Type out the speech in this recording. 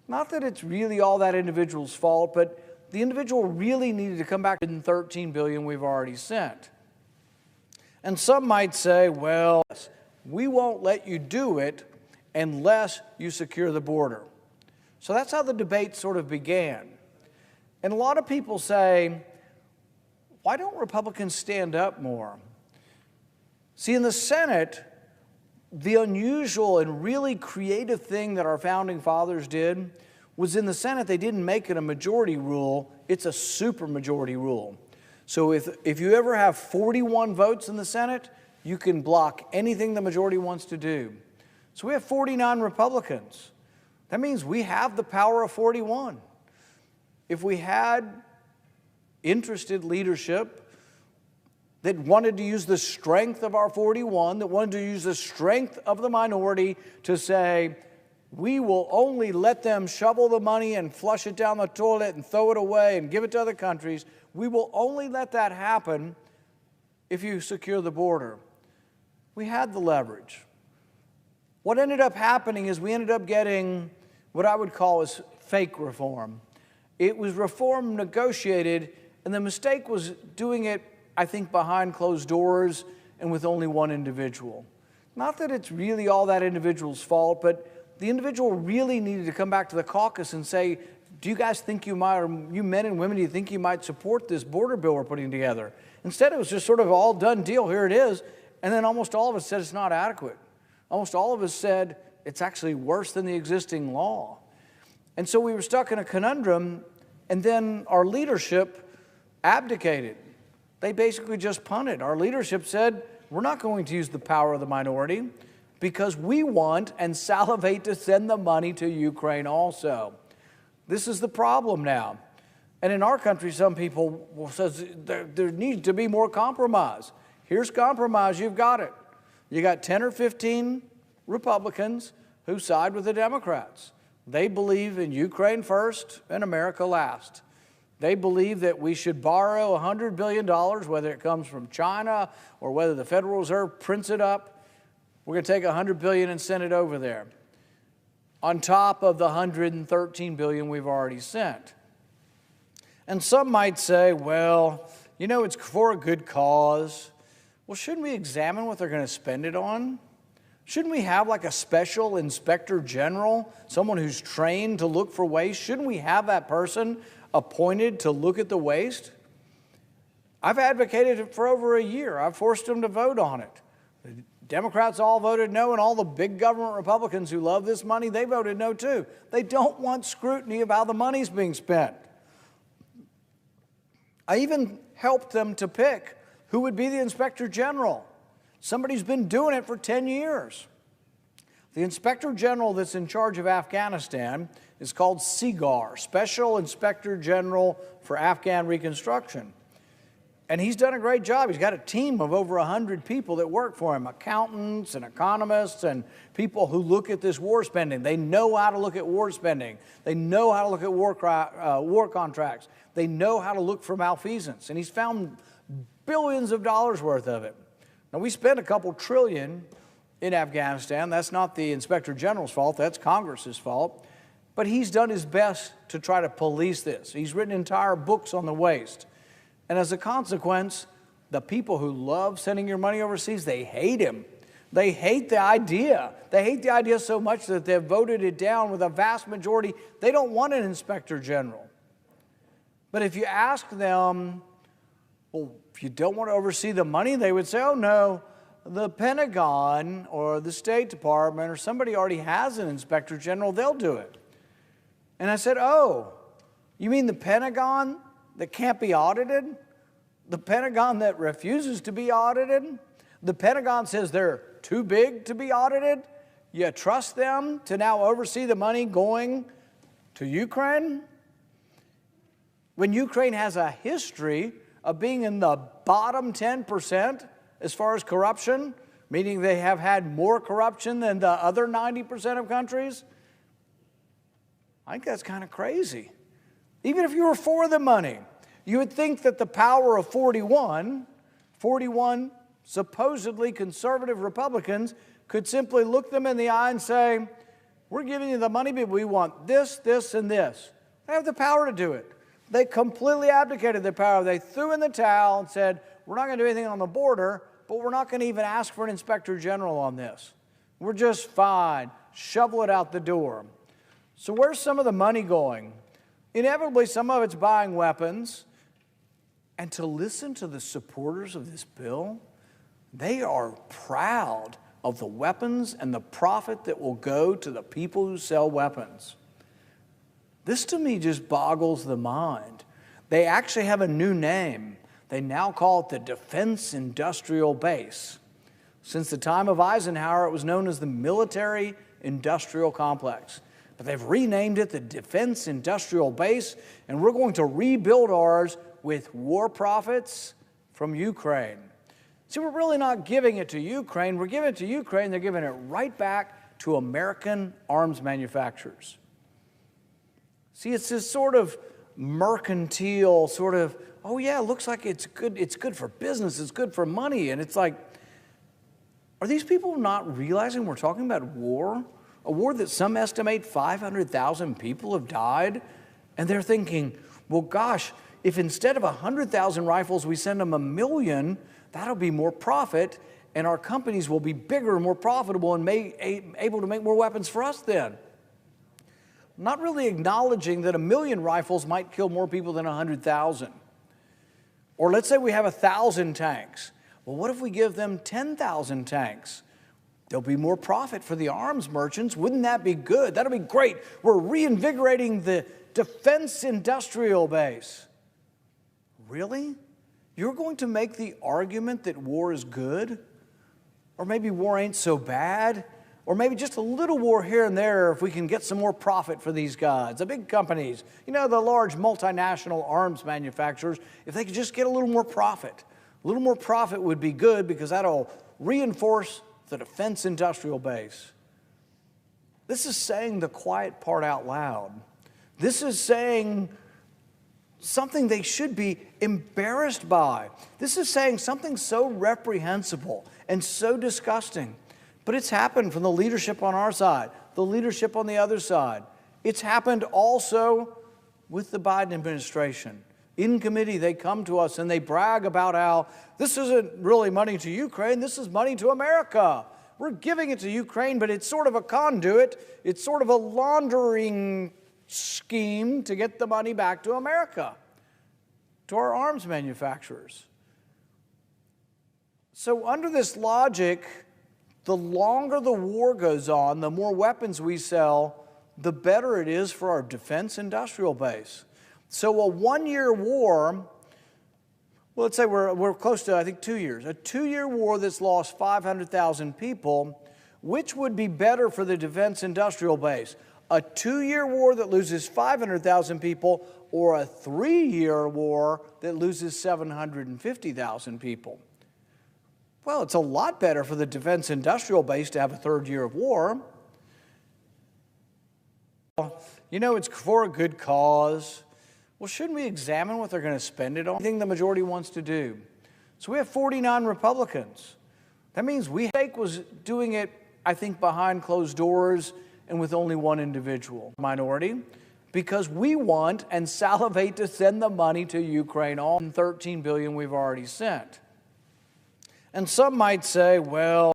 Not that it's really all that individual's fault, but the individual really needed to come back to the $13 billion we've already sent. And some might say, well, we won't let you do it unless you secure the border. So that's how the debate sort of began. And a lot of people say, why don't Republicans stand up more? See, in the Senate, the unusual and really creative thing that our founding fathers did was in the Senate, they didn't make it a majority rule, it's a supermajority rule. So if you ever have 41 votes in the Senate, you can block anything the majority wants to do. So we have 49 Republicans. That means we have the power of 41. If we had interested leadership that wanted to use the strength of our 41, that wanted to use the strength of the minority to say, we will only let them shovel the money and flush it down the toilet and throw it away and give it to other countries. We will only let that happen if you secure the border. We had the leverage. What ended up happening is we ended up getting what I would call as fake reform. It was reform negotiated, and the mistake was doing it, I think, behind closed doors and with only one individual. Not that it's really all that individual's fault, but the individual really needed to come back to the caucus and say, do you guys think you might, or you men and women, do you think you might support this border bill we're putting together? Instead, it was just sort of all done deal, here it is, and then almost all of us said it's not adequate. Almost all of us said it's actually worse than the existing law. And so we were stuck in a conundrum, and then our leadership abdicated. They basically just punted. Our leadership said, we're not going to use the power of the minority because we want and salivate to send the money to Ukraine also. This is the problem now. And in our country, some people will say there needs to be more compromise. Here's compromise, you've got it. You got 10 or 15 Republicans who side with the Democrats. They believe in Ukraine first and America last. They believe that we should borrow $100 billion, whether it comes from China or whether the Federal Reserve prints it up. We're going to take $100 billion and send it over there, on top of the $113 billion we've already sent. And some might say, well, you know, it's for a good cause. Well, shouldn't we examine what they're going to spend it on? Shouldn't we have like a special inspector general, someone who's trained to look for waste? Shouldn't we have that person appointed to look at the waste? I've advocated it for over a year. I've forced them to vote on it. The Democrats all voted no, and all the big government Republicans who love this money, they voted no too. They don't want scrutiny of how the money's being spent. I even helped them to pick who would be the inspector general. Somebody's been doing it for 10 years. The inspector general that's in charge of Afghanistan is called SIGAR, Special Inspector General for Afghan Reconstruction. And he's done a great job. He's got a team of over 100 people that work for him, accountants and economists and people who look at this war spending. They know how to look at war spending. They know how to look at war contracts. They know how to look for malfeasance. And he's found billions of dollars worth of it. Now, we spent a couple trillion in Afghanistan. That's not the Inspector General's fault. That's Congress's fault. But he's done his best to try to police this. He's written entire books on the waste. And as a consequence, the people who love sending your money overseas, they hate him. They hate the idea. They hate the idea so much that they've voted it down with a vast majority. They don't want an inspector general. But if you ask them, well, if you don't want to oversee the money, they would say, oh no, the Pentagon or the State Department or somebody already has an inspector general, they'll do it. And I said, oh, you mean the Pentagon that can't be audited? The Pentagon that refuses to be audited? The Pentagon says they're too big to be audited? You trust them to now oversee the money going to Ukraine? When Ukraine has a history of being in the bottom 10% as far as corruption, meaning they have had more corruption than the other 90% of countries, I think that's kind of crazy. Even if you were for the money, you would think that the power of 41 supposedly conservative Republicans could simply look them in the eye and say, We're giving you the money, but we want this, this, and this. They have the power to do it. They completely abdicated their power. They threw in the towel and said, we're not going to do anything on the border, but we're not going to even ask for an inspector general on this. We're just fine. Shovel it out the door. So where's some of the money going? Inevitably, some of it's buying weapons. And to listen to the supporters of this bill, they are proud of the weapons and the profit that will go to the people who sell weapons. This to me just boggles the mind. They actually have a new name. They now call it the Defense Industrial Base. Since the time of Eisenhower, it was known as the Military Industrial Complex. But they've renamed it the Defense Industrial Base, and we're going to rebuild ours with war profits from Ukraine. See, we're really not giving it to Ukraine. We're giving it to Ukraine. They're giving it right back to American arms manufacturers. See, it's this sort of mercantile sort of, oh yeah, it looks like it's good for business, it's good for money. And it's like, are these people not realizing we're talking about war? A war that some estimate 500,000 people have died? And they're thinking, well, gosh, if instead of 100,000 rifles we send them 1 million, that'll be more profit, and our companies will be bigger and more profitable and able to make more weapons for us then. Not really acknowledging that 1 million rifles might kill more people than 100,000. Or let's say we have 1,000 tanks. Well, what if we give them 10,000 tanks? There'll be more profit for the arms merchants. Wouldn't that be good? That'll be great. We're reinvigorating the defense industrial base. Really? You're going to make the argument that war is good? Or maybe war ain't so bad? Or maybe just a little war here and there if we can get some more profit for these guys. The big companies, you know, the large multinational arms manufacturers, if they could just get a little more profit. A little more profit would be good because that'll reinforce the defense industrial base. This is saying the quiet part out loud. This is saying something they should be embarrassed by. This is saying something so reprehensible and so disgusting. But it's happened from the leadership on our side, the leadership on the other side. It's happened also with the Biden administration. In committee, they come to us and they brag about how this isn't really money to Ukraine, this is money to America. We're giving it to Ukraine, but it's sort of a conduit. It's sort of a laundering scheme to get the money back to America, to our arms manufacturers. So under this logic, the longer the war goes on, the more weapons we sell, the better it is for our defense industrial base. So a one-year war, well, let's say we're close to, I think, 2 years. A 2-year war that's lost 500,000 people, which would be better for the defense industrial base? A 2-year war that loses 500,000 people or a 3-year war that loses 750,000 people? Well, it's a lot better for the defense industrial base to have a 3rd year of war. You know, it's for a good cause. Well, shouldn't we examine what they're going to spend it on? I think the majority wants to do. So we have 49 Republicans. That means was doing it, I think, behind closed doors and with only one individual minority, because we want and salivate to send the money to Ukraine, all $13 billion we've already sent. And some might say, well,